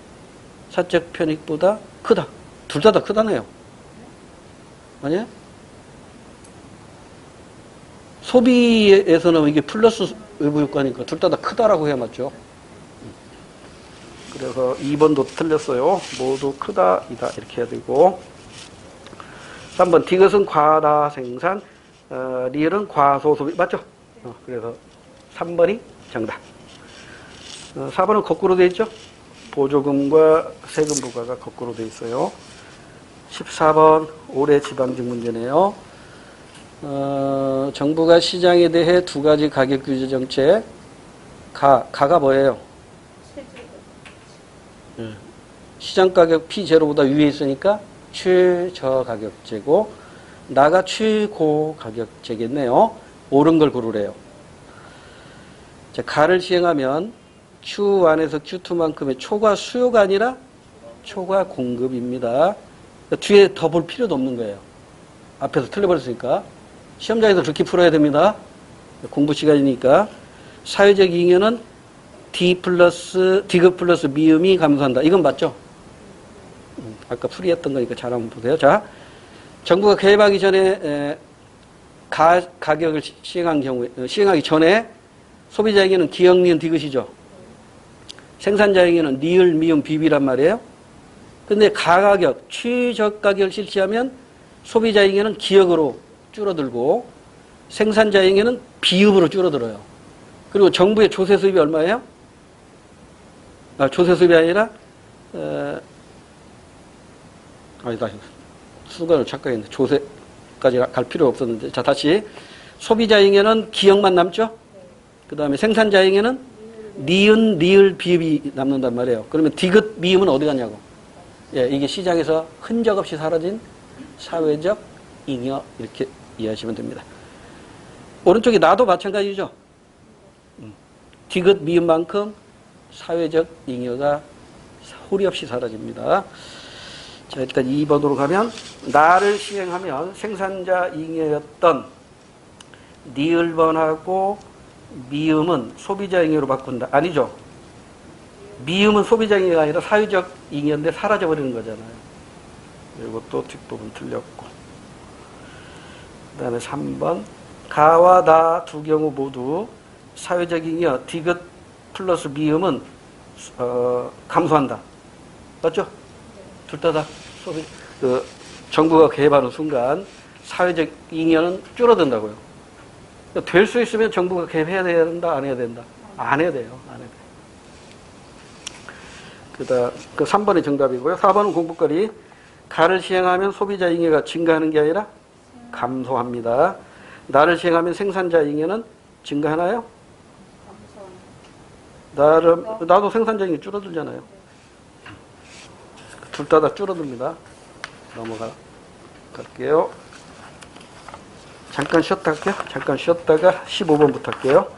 사적 편익보다 크다. 둘 다 크다네요. 아니에요? 소비에서는 이게 플러스 외부 효과니까 둘 다 크다라고 해야 맞죠. 그래서 2번도 틀렸어요. 모두 크다, 이다 이렇게 해야 되고. 3번 디귿은 과다 생산, 리을은 과소소비 맞죠? 그래서 3번이 정답. 4번은 거꾸로 되어 있죠? 보조금과 세금 부과가 거꾸로 되어 있어요. 14번 올해 지방직 문제네요. 정부가 시장에 대해 두 가지 가격 규제 정책. 가가 뭐예요? 시장 가격 P0보다 위에 있으니까 최저 가격제고 나가 최고 가격제겠네요. 옳은 걸 고르래요. 자, 가를 시행하면 Q1에서 Q2만큼의 초과 수요가 아니라 초과 공급입니다. 그러니까 뒤에 더 볼 필요도 없는 거예요. 앞에서 틀려버렸으니까. 시험장에서 그렇게 풀어야 됩니다. 공부 시간이니까. 사회적 잉여는 디귿 플러스 미음이 감소한다. 이건 맞죠? 아까 풀이했던 거니까 잘 한번 보세요. 자, 정부가 개입하기 전에 가격을 시행하기 전에 소비자에게는 기역, 니은, 디귿이죠. 생산자에게는 니을, 미음, 비비란 말이에요. 근데 가가격, 최저가격을 실시하면 소비자에게는 기역으로 줄어들고 생산자에게는 비읍으로 줄어들어요. 그리고 정부의 조세 수입이 얼마예요? 조세 수입이 아니라 아니다. 수간을 착각했는데 조세까지 갈 필요 없었는데. 자, 다시 소비자에게는 기역만 남죠? 그 다음에 생산자에게는 니은, 리을, 비읍이 남는단 말이에요. 그러면 디귿, 미음은 어디 갔냐고. 예, 이게 시장에서 흔적 없이 사라진 사회적 잉여, 이렇게 이해하시면 됩니다. 오른쪽에 나도 마찬가지죠. 디귿, 미음만큼 사회적 잉여가 소리 없이 사라집니다. 자, 일단 2번으로 가면 나를 시행하면 생산자 잉여였던 니을번하고 미음은 소비자 잉여로 바꾼다. 아니죠. 미음은 소비자 잉여가 아니라 사회적 잉여인데 사라져버리는 거잖아요. 이것도 뒷부분 틀렸고. 그 다음에 3번 가와 다 두 경우 모두 사회적 잉여 디귿 플러스 미음은 감소한다. 맞죠? 둘 다 정부가 개입하는 순간 사회적 잉여는 줄어든다고요. 될 수 있으면 정부가 개입해야 된다, 안 해야 된다? 안 해야 돼요. 안 해야 돼요. 그 3번이 정답이고요. 4번은 공부거리. 가를 시행하면 소비자 잉여가 증가하는 게 아니라 감소합니다. 나를 시행하면 생산자 잉여는 증가하나요? 나도 생산자 잉여 줄어들잖아요. 둘 다 줄어듭니다. 갈게요. 잠깐 쉬었다 할게요. 잠깐 쉬었다가 15번부터 할게요.